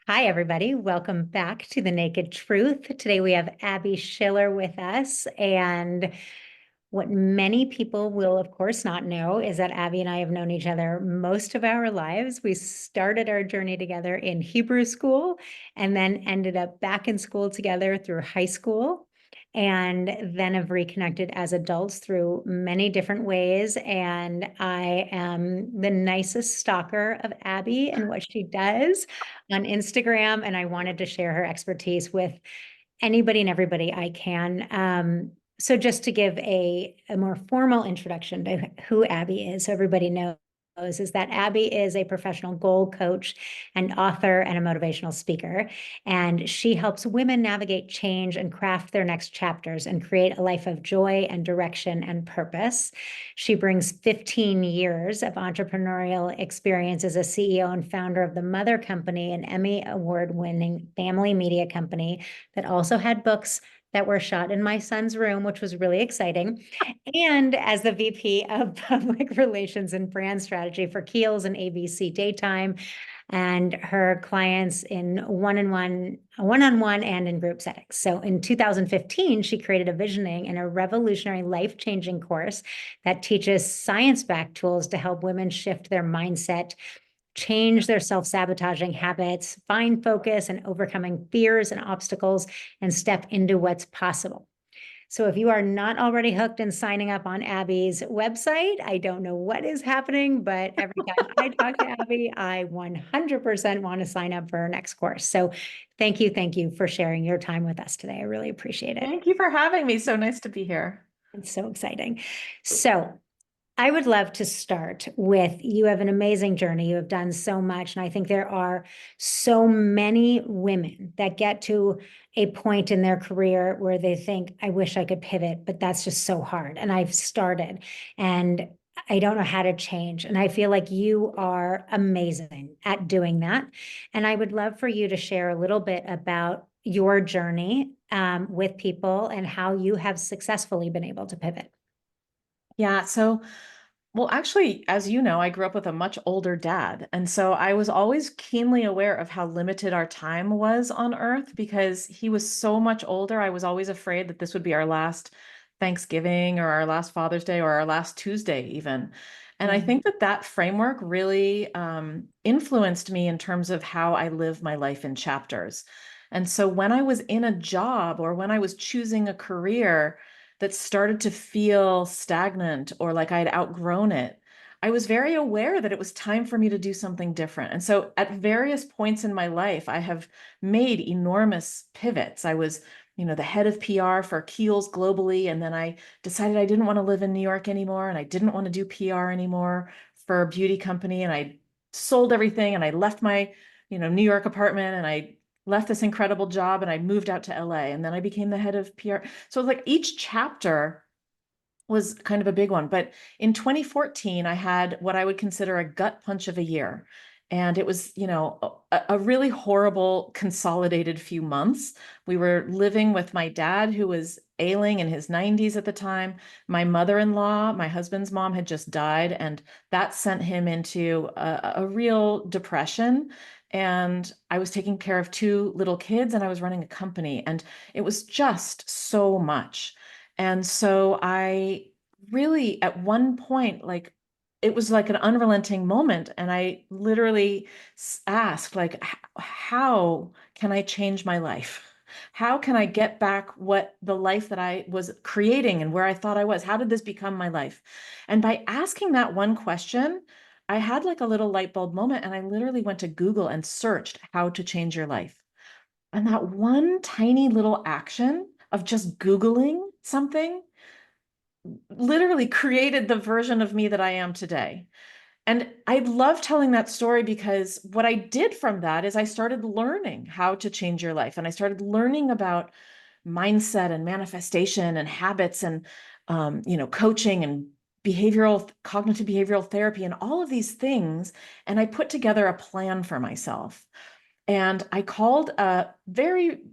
Hi, everybody. Welcome back to The Naked Truth. Today we have Abbie Schiller with us. And what many people will, of course, not know is that Abbie and I have known each other most of our lives. We started our journey together in Hebrew school and then ended up back in school together through high school. And then have reconnected as adults through many different ways. And I am the nicest stalker of Abbie and what she does on Instagram, and I wanted to share her expertise with anybody and everybody I can. So just to give a more formal introduction to who Abbie is, so everybody knows, is that Abbie is a professional goal coach and author and a motivational speaker. And she helps women navigate change and craft their next chapters and create a life of joy and direction and purpose. She brings 15 years of entrepreneurial experience as a CEO and founder of the Mother Company, an Emmy award-winning family media company that also had books that were shot in my son's room, which was really exciting. And as the VP of Public Relations and Brand Strategy for Kiehl's and ABC Daytime, and her clients in one-on-one and in group settings. So in 2015, she created a visioning and a revolutionary life-changing course that teaches science-backed tools to help women shift their mindset, change their self-sabotaging habits, find focus and overcoming fears and obstacles, and step into what's possible. So if you are not already hooked and signing up on Abbie's website, I don't know what is happening, but every time I talk to Abbie, I 100% want to sign up for her next course. So thank you for sharing your time with us today. I really appreciate it. Thank you for having me. So nice to be here. It's so exciting. So I would love to start with, you have an amazing journey. You have done so much. And I think there are so many women that get to a point in their career where they think, I wish I could pivot, but that's just so hard. And I've started and I don't know how to change. And I feel like you are amazing at doing that. And I would love for you to share a little bit about your journey with people and how you have successfully been able to pivot. Yeah. Well, actually, as you know, I grew up with a much older dad. And so I was always keenly aware of how limited our time was on Earth because he was so much older. I was always afraid that this would be our last Thanksgiving or our last Father's Day or our last Tuesday, even. And I Yeah. think that framework really influenced me in terms of how I live my life in chapters. And so when I was in a job or when I was choosing a career, that started to feel stagnant or like I'd outgrown it, I was very aware that it was time for me to do something different. And so at various points in my life, I have made enormous pivots. I was, the head of PR for Kiehl's globally. And then I decided I didn't want to live in New York anymore. And I didn't want to do PR anymore for a beauty company. And I sold everything and I left my, New York apartment and I left this incredible job and I moved out to LA and then I became the head of PR. So like each chapter was kind of a big one. But in 2014, I had what I would consider a gut punch of a year. And it was, a really horrible consolidated few months. We were living with my dad, who was ailing in his 90s at the time. My mother-in-law, my husband's mom, had just died, and that sent him into a real depression. And I was taking care of two little kids, and I was running a company, and it was just so much. And so I really, at one point, like, it was like an unrelenting moment. And I literally asked, like, how can I change my life? How can I get back what the life that I was creating and where I thought I was? How did this become my life? And by asking that one question, I had like a little light bulb moment. And I literally went to Google and searched how to change your life. And that one tiny little action of just Googling something literally created the version of me that I am today. And I love telling that story because what I did from that is I started learning how to change your life. And I started learning about mindset and manifestation and habits and, coaching and cognitive behavioral therapy and all of these things. And I put together a plan for myself. And I called a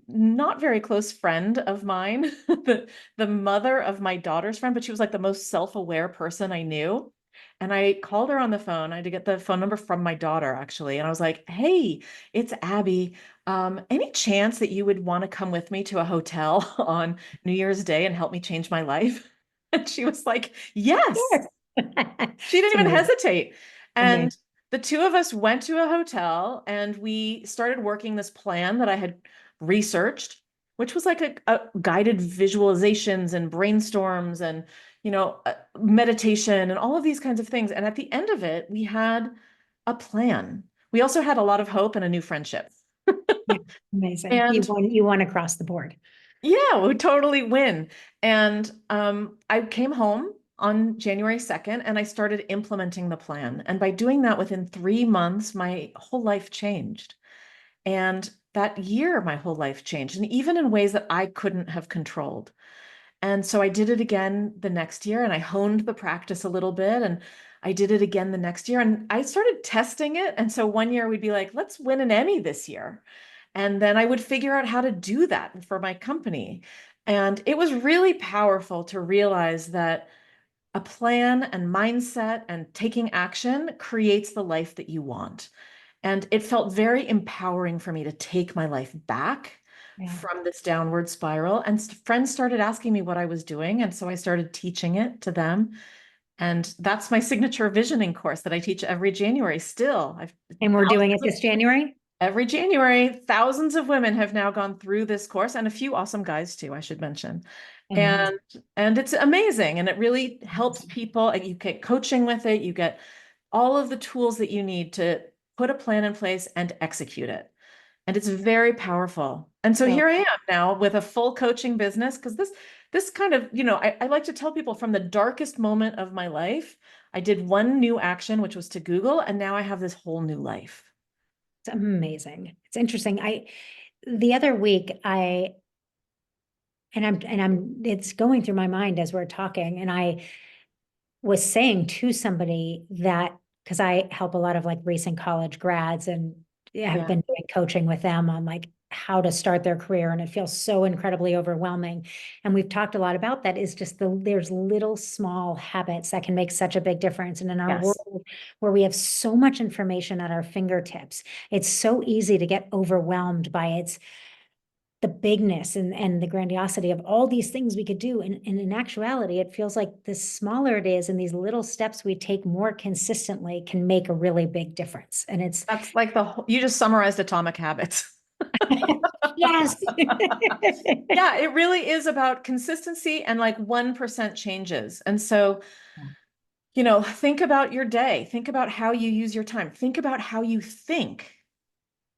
not very close friend of mine, the mother of my daughter's friend, but she was like the most self-aware person I knew. And I called her on the phone. I had to get the phone number from my daughter, actually. And I was like, hey, it's Abbie. Any chance that you would want to come with me to a hotel on New Year's Day and help me change my life? And she was like, yes. Sure. She It's didn't even amazing. hesitate. And Amazing. the two of us went to a hotel and we started working this plan that I had researched, which was like a guided visualizations and brainstorms and, meditation and all of these kinds of things. And at the end of it, we had a plan. We also had a lot of hope and a new friendship. Yeah, amazing. And You won across the board. yeah, we totally win. And I came home on January 2nd and I started implementing the plan. And by doing that within 3 months, my whole life changed. And that year, my whole life changed, and even in ways that I couldn't have controlled. And so I did it again the next year and I honed the practice a little bit and I did it again the next year and I started testing it. And so one year we'd be like, let's win an Emmy this year. And then I would figure out how to do that for my company. And it was really powerful to realize that a plan and mindset and taking action creates the life that you want. And it felt very empowering for me to take my life back Yeah. from this downward spiral. And friends started asking me what I was doing. And so I started teaching it to them. And that's my signature visioning course that I teach every January still. I've And we're doing it thousands this January? every January, thousands of women have now gone through this course and a few awesome guys too, I should mention. Amazing. And it's amazing. And it really helps people. And you get coaching with it. You get all of the tools that you need to put a plan in place and execute it. And it's very powerful. And so Well, here I am now with a full coaching business because this kind of, I like to tell people from the darkest moment of my life, I did one new action, which was to Google, and now I have this whole new life. it's amazing. It's interesting. The other week, it's going through my mind as we're talking, and I was saying to somebody that, because I help a lot of like recent college grads and have Yeah. been doing coaching with them on like how to start their career, and it feels so incredibly overwhelming. And we've talked a lot about that, is just there's little small habits that can make such a big difference. And in our Yes. world where we have so much information at our fingertips, it's so easy to get overwhelmed by the bigness and the grandiosity of all these things we could do. And in actuality, it feels like the smaller it is and these little steps we take more consistently can make a really big difference. And it's, That's like you just summarized Atomic Habits. yes. Yeah, it really is about consistency and like 1% changes. And so, think about your day, think about how you use your time, think about how you think.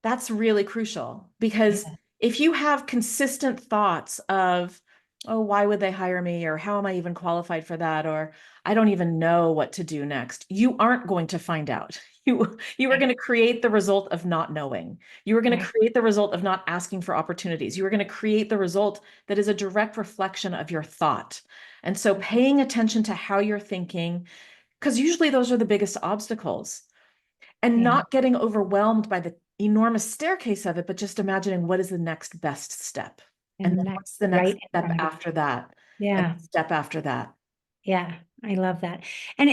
That's really crucial because Yeah, if you have consistent thoughts of, oh, why would they hire me? Or how am I even qualified for that? Or I don't even know what to do next. You aren't going to find out. You are right, going to create the result of not knowing. You are going to right. create the result of not asking for opportunities. You are going to create the result that is a direct reflection of your thought. And so paying attention to how you're thinking, because usually those are the biggest obstacles, and Yeah. not getting overwhelmed by the enormous staircase of it, but just imagining what is the next best step. And And then that's what's the right next in step front of you. after that? And Yeah. step after that. Yeah, I love that. And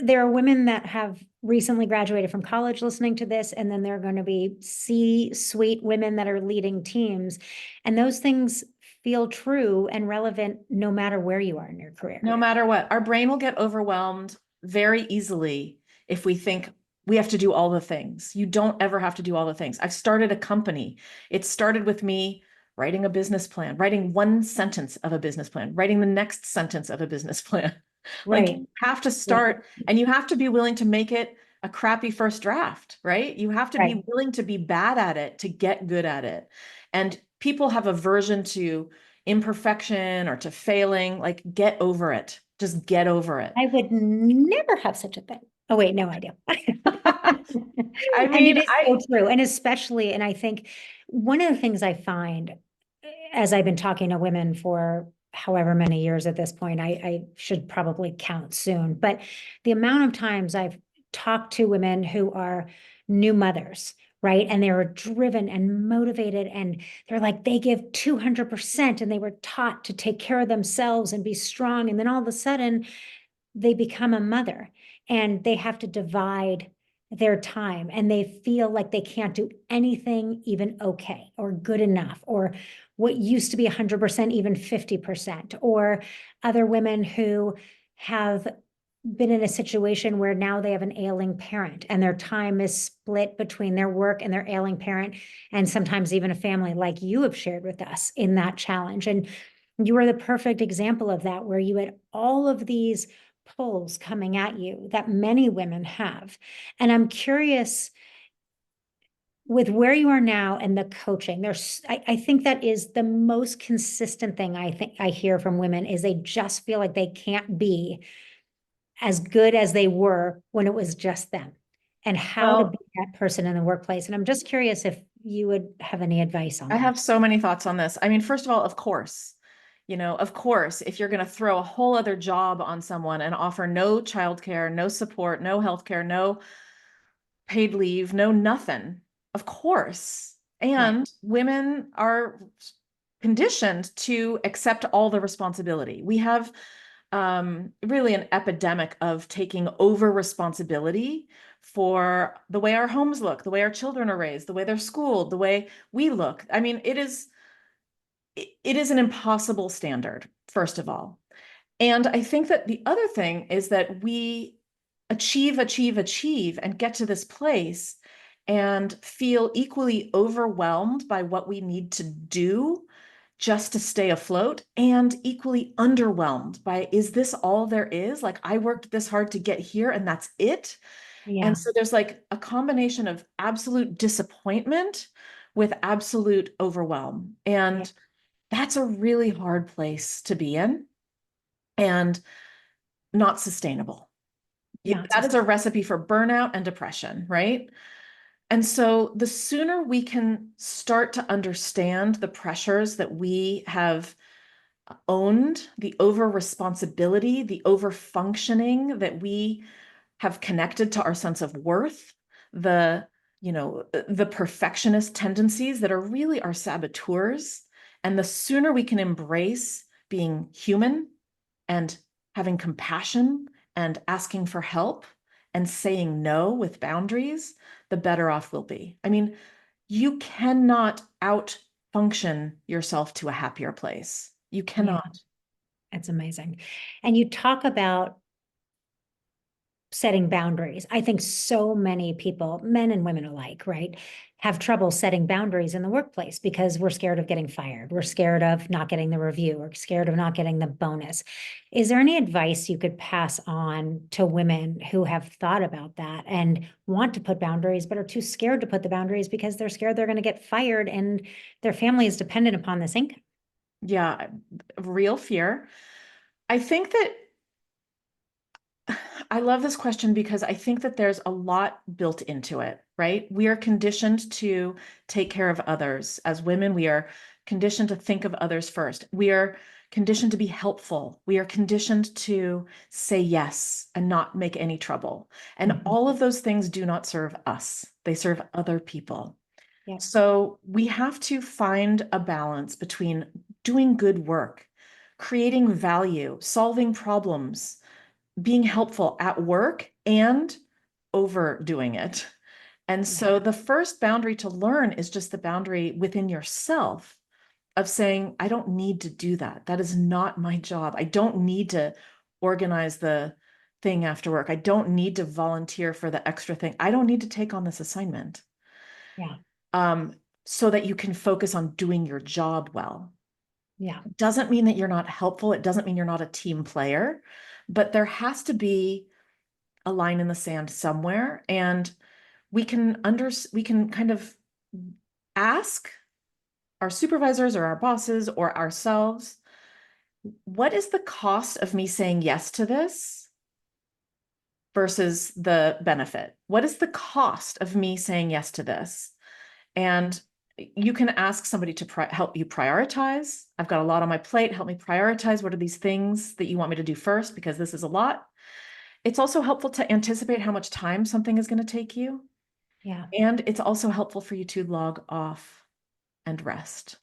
there are women that have recently graduated from college listening to this, and then there are going to be C-suite women that are leading teams. And those things feel true and relevant no matter where you are in your career. No matter what, our brain will get overwhelmed very easily if we think we have to do all the things. You don't ever have to do all the things. I've started a company. It started with me writing a business plan, writing one sentence of a business plan, writing the next sentence of a business plan. Like Right. you have to Right. start and you have to be willing to make it a crappy first draft, right? You have to Right. be willing to be bad at it to get good at it. And people have aversion to imperfection or to failing. Like, get over it. Just get over it. I would never have such a thing. Oh, wait, no, I do. I And mean, it is so true. And especially, and I think one of the things I find as I've been talking to women for however many years at this point, I should probably count soon, but the amount of times I've talked to women who are new mothers, right? And they were driven and motivated, and they're like, they give 200%, and they were taught to take care of themselves and be strong. And then all of a sudden, they become a mother and they have to divide their time and they feel like they can't do anything even okay or good enough or what used to be 100% even 50%, or other women who have been in a situation where now they have an ailing parent and their time is split between their work and their ailing parent, and sometimes even a family, like you have shared with us in that challenge. And you are the perfect example of that, where you had all of these pulls coming at you that many women have. And I'm curious, with where you are now and the coaching, I think that is the most consistent thing I think I hear from women, is they just feel like they can't be as good as they were when it was just them, and how to be Well, that person in the workplace. And I'm just curious if you would have any advice on I that. have so many thoughts on this. I mean, first of all, of course, if you're going to throw a whole other job on someone and offer no childcare, no support, no healthcare, no paid leave, no nothing, of course. Right. And women are conditioned to accept all the responsibility. We have really an epidemic of taking over responsibility for the way our homes look, the way our children are raised, the way they're schooled, the way we look. I mean, it is an impossible standard, first of all. And I think that the other thing is that we achieve, and get to this place and feel equally overwhelmed by what we need to do just to stay afloat, and equally underwhelmed by, is this all there is? Like, I worked this hard to get here and that's it. Yeah. And so there's like a combination of absolute disappointment with absolute overwhelm. Yeah. And that's a really hard place to be in, and not sustainable. Not That is a just, recipe for burnout and depression, right? And so the sooner we can start to understand the pressures that we have owned, the over responsibility, the over functioning that we have connected to our sense of worth, the perfectionist tendencies that are really our saboteurs. And the sooner we can embrace being human and having compassion and asking for help and saying no with boundaries, the better off we'll be. I mean, you cannot out function yourself to a happier place. You yeah, cannot. it's amazing. And you talk about setting boundaries. I think so many people, men and women alike, right, have trouble setting boundaries in the workplace because we're scared of getting fired. We're scared of not getting the review. We're scared of not getting the bonus. Is there any advice you could pass on to women who have thought about that and want to put boundaries, but are too scared to put the boundaries because they're scared they're going to get fired and their family is dependent upon this income? Yeah, real fear. I think that I love this question because I think that there's a lot built into it, right? We are conditioned to take care of others. As women, we are conditioned to think of others first. We are conditioned to be helpful. We are conditioned to say yes and not make any trouble. And Mhm. all of those things do not serve us, they serve other people. Yeah, So we have to find a balance between doing good work, creating value, solving problems, being helpful at work, and overdoing it. And yeah, so the first boundary to learn is just the boundary within yourself of saying, I don't need to do that. That is not my job. I don't need to organize the thing after work. I don't need to volunteer for the extra thing. I don't need to take on this assignment. yeah, Um, so that you can focus on doing your job well. yeah, Doesn't mean that you're not helpful. It doesn't mean you're not a team player, but there has to be a line in the sand somewhere. And we can kind of ask our supervisors or our bosses or ourselves, what is the cost of me saying yes to this versus the benefit? What is the cost of me saying yes to this? And you can ask somebody to help you prioritize. I've got a lot on my plate. Help me prioritize. What are these things that you want me to do first? Because this is a lot. It's also helpful to anticipate how much time something is going to take you. yeah. And it's also helpful for you to log off and rest.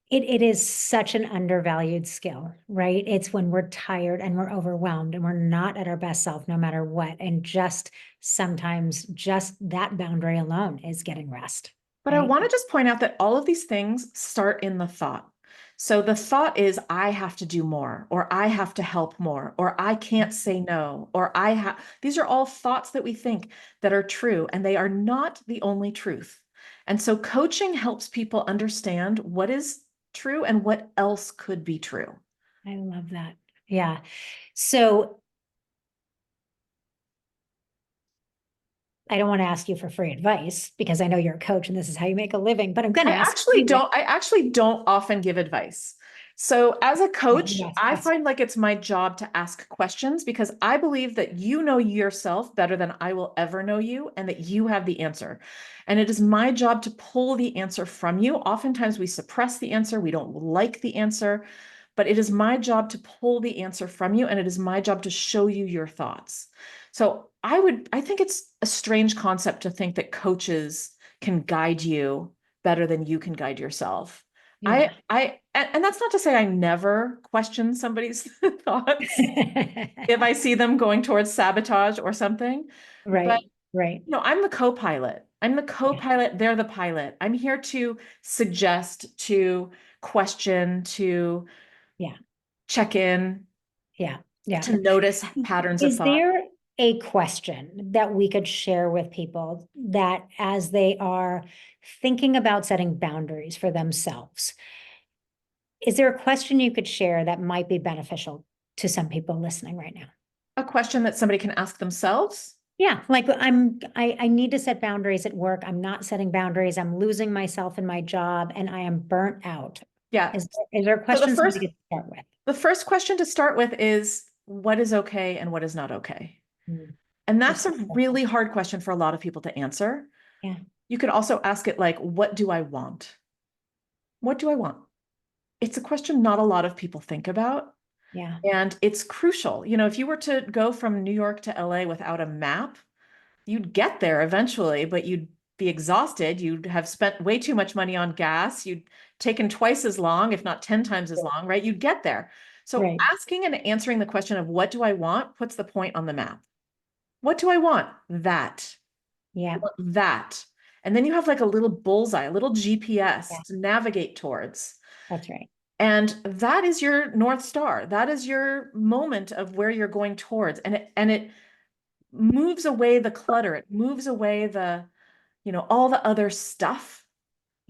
it is such an undervalued skill, right? It's when we're tired and we're overwhelmed and we're not at our best self, no matter what. And just sometimes just that boundary alone is getting rest, But I right? want to just point out that all of these things start in the thought. So the thought is, I have to do more, or I have to help more, or I can't say no, or I have, these are all thoughts that we think that are true, and they are not the only truth. And so coaching helps people understand what is true and what else could be true. I love that. Yeah. So I don't want to ask you for free advice because I know you're a coach and this is how you make a living, but I'm going to ask you anyway. I actually don't often give advice. So as a coach, Yes, I yes, find like it's my job to ask questions because I believe that you know yourself better than I will ever know you and that you have the answer. And it is my job to pull the answer from you. Oftentimes we suppress the answer, we don't like the answer, but it is my job to pull the answer from you and it is my job to show you your thoughts. So I think it's a strange concept to think that coaches can guide you better than you can guide yourself. yeah. And that's not to say I never question somebody's thoughts if I see them going towards sabotage or something. But, Right, right. I'm the co-pilot. I'm the Yeah, co-pilot, they're the pilot. I'm here to suggest, to question, to yeah, check in, yeah, yeah. to notice patterns of Is thought. there a question that we could share with people that as they are thinking about setting boundaries for themselves, is there a question you could share that might be beneficial to some people listening right now? A question that somebody can ask themselves. Yeah, like I need to set boundaries at work. I'm not setting boundaries. I'm losing myself in my job and I am burnt out. Yeah. Is there a So question somebody could start with? the first question to start with is what is okay and what is not okay? Mm, And that's that's so a helpful. really hard question for a lot of people to answer. Yeah, You could also ask it like, what do I want? What do I want? It's a question not a lot of people think about. yeah, And it's crucial. If you were to go from New York to LA without a map, you'd get there eventually, but you'd be exhausted. You'd have spent way too much money on gas. You'd taken twice as long, if not 10 times as long, right? You'd get there. So right. asking and answering the question of what do I want puts the point on the map. What do I want? That. I Yeah, want that. And then you have like a little bullseye, a little yeah, GPS to navigate towards. that's right. And that is your North Star. That is your moment of where you're going towards. And it moves away the clutter. It moves away all the other stuff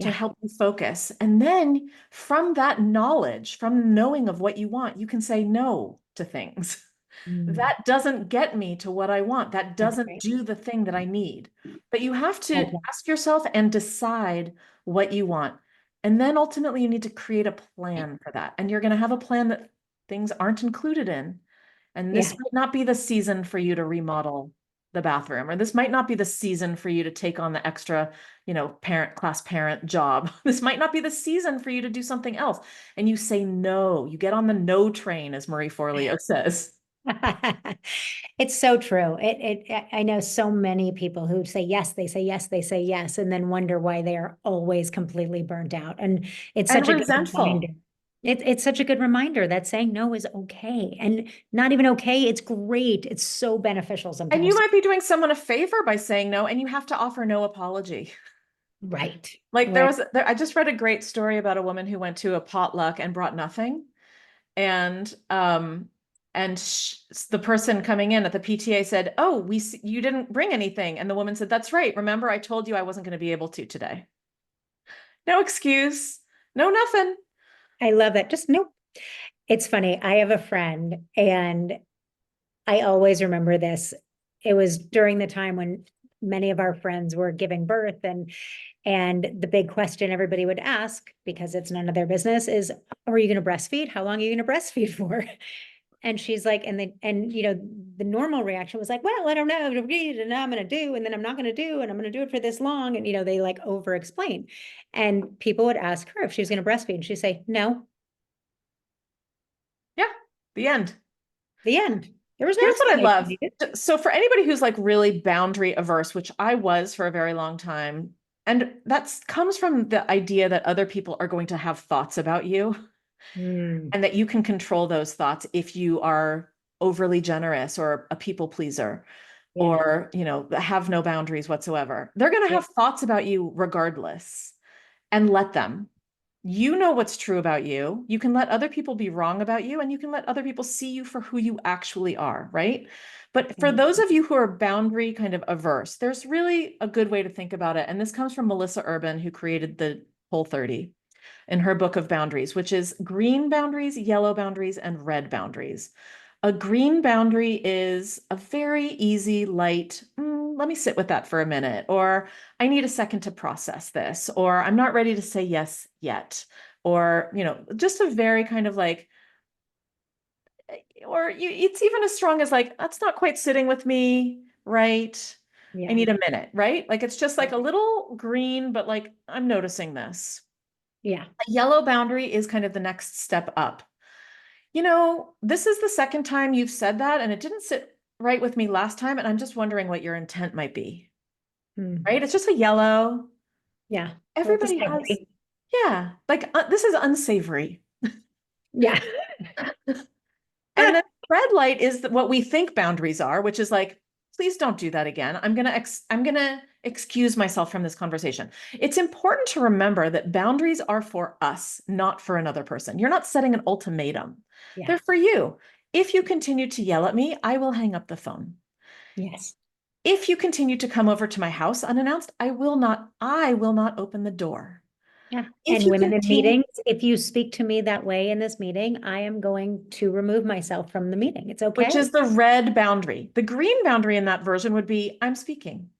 to Yeah. help you focus. And then from that knowledge, from knowing of what you want, you can say no to things. Mm, That doesn't get me to what I want. That that's doesn't great. do the thing that I need. But you have Love to that. ask yourself and decide what you want. And then ultimately, you need to create a plan for that. And you're going to have a plan that things aren't included in. And this Yeah. might not be the season for you to remodel the bathroom, or this might not be the season for you to take on the extra, class parent job. This might not be the season for you to do something else. And you say no, you get on the no train, as Marie Forleo says. It's so true. I know so many people who say yes, they say yes, they say yes, and then wonder why they are always completely burnt out. And it's And such a good reminder. resentful. It's such a good reminder that saying no is okay. And not even okay, it's great. It's so beneficial And you sometimes. might be doing someone a favor by saying no, and you have to offer no apology. Right. Like Right. I just read a great story about a woman who went to a potluck and brought nothing. And the person coming in at the PTA said, "Oh, you didn't bring anything." And the woman said, "That's right. Remember, I told you I wasn't going to be able to today." No excuse. No nothing. I love that. Just nope. It's funny. I have a friend and I always remember this. It was during the time when many of our friends were giving birth and the big question everybody would ask, because it's none of their business, is, are you going to breastfeed? How long are you going to breastfeed for? And she's like, the normal reaction was like, well, I don't know, and I'm going to do, and then I'm not going to do, and I'm going to do it for this long. And, they like over explain. And people would ask her if she was going to breastfeed. And she'd say, no, Yeah, the end. the end. There was no Here's what I explanation love. needed. So for anybody who's like really boundary averse, which I was for a very long time, And that comes from the idea that other people are going to have thoughts about you Mm, and that you can control those thoughts if you are overly generous or a people pleaser yeah. or, have no boundaries whatsoever. They're going to Yeah. have thoughts about you regardless, and let them. You know what's true about you. You can let other people be wrong about you, and you can let other people see you for who you actually are, right? But for Yeah. those of you who are boundary kind of averse, there's really a good way to think about it. And this comes from Melissa Urban, who created the Whole 30 in her book of boundaries, which is green boundaries, yellow boundaries, and red boundaries. A green boundary is a very easy, light, let me sit with that for a minute, or I need a second to process this, or I'm not ready to say yes yet, or, just a very kind of like, it's even as strong as like, that's not quite sitting with me, right? I Yeah. need a minute, right? Like it's just like a little green, but like I'm noticing this. Yeah. A yellow boundary is kind of the next step up. This is the second time you've said that, and it didn't sit right with me last time. And I'm just wondering what your intent might be, Mm, right? It's just a yellow. yeah. Well, Everybody has, discovery. yeah, like this is unsavory. Yeah. And then red light is what we think boundaries are, which is like, please don't do that again. I'm gonna excuse myself from this conversation. It's important to remember that boundaries are for us, not for another person. You're not setting an ultimatum. Yeah. They're for you. If you continue to yell at me, I will hang up the phone. Yes. If you continue to come over to my house unannounced, I will not open the door. Yeah. If And you women in continue, meetings, if you speak to me that way in this meeting, I am going to remove myself from the meeting. It's which okay. is the red boundary. The green boundary in that version would be I'm speaking,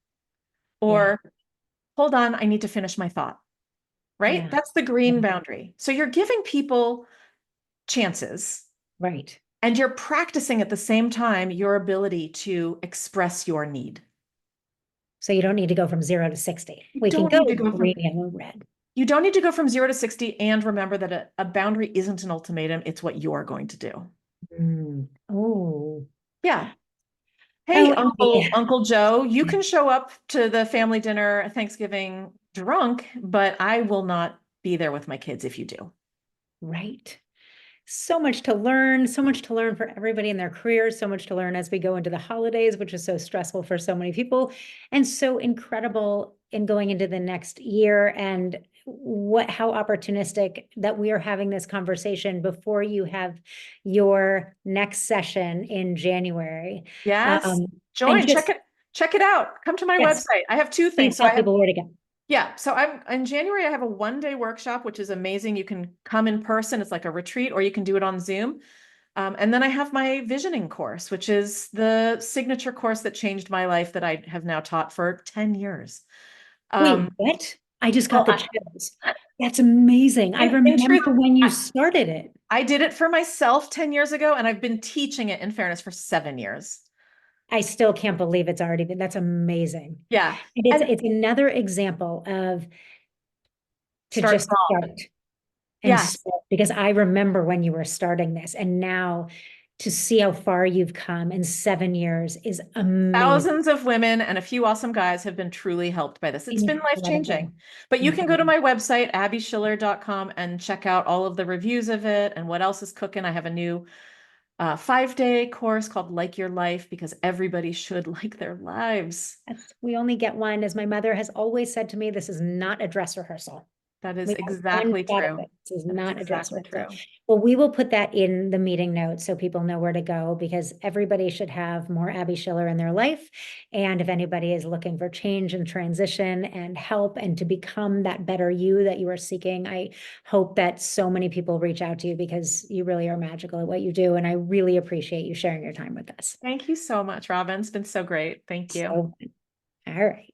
Yeah. or hold on, I need to finish my thought, right? Yeah. That's the green Yeah. boundary. So you're giving people chances, Right. and you're practicing at the same time your ability to express your need. So you don't need to go from 0 to 60. You We can don't go need to go green, from yellow, red. you don't need to go from 0 to 60, and remember that a boundary isn't an ultimatum, it's what you're going to do. Mm. Oh. Yeah. Hey, Oh, Uncle Abby. Uncle Joe, you can show up to the family dinner at Thanksgiving drunk, but I will not be there with my kids if you do. Right. So much to learn for everybody in their careers, so much to learn as we go into the holidays, which is so stressful for so many people, and so incredible in going into the next year. And how opportunistic that we are having this conversation before you have your next session in January. Yes. And Join, just, check it out. Come to my yes, website. I have two things. please So I tell have people where to go. Yeah, so I'm in January, I have a 1-day workshop, which is amazing. You can come in person, it's like a retreat, or you can do it on Zoom. And then I have my visioning course, which is the signature course that changed my life that I have now taught for 10 years. Wait, what? I just got Well, the chills. That's amazing. I in truth, remember when you I, started it. I did it for myself 10 years ago, and I've been teaching it, in fairness, for 7 years. I still can't believe it's already been, that's amazing. Yeah. And And it's another example of to start just small. start and Yes. start, because I remember when you were starting this, and now to see how far you've come in 7 years is amazing. Thousands of women and a few awesome guys have been truly helped by this. It's been Incredible. life-changing. But you can go to Incredible. my website, abbieschiller.com, and check out all of the reviews of it and what else is cooking. I have a new 5-day course called Like Your Life, because everybody should like their lives. We only get one. As my mother has always said to me, this is not a dress rehearsal. That is We have one exactly shot at true. it. This is That is not a dress exactly rehearsal. true. Well, we will put that in the meeting notes so people know where to go, because everybody should have more Abbie Schiller in their life. And if anybody is looking for change and transition and help and to become that better you that you are seeking, I hope that so many people reach out to you, because you really are magical at what you do. And I really appreciate you sharing your time with us. Thank you so much, Robin. It's been so great. Thank you. So, all right.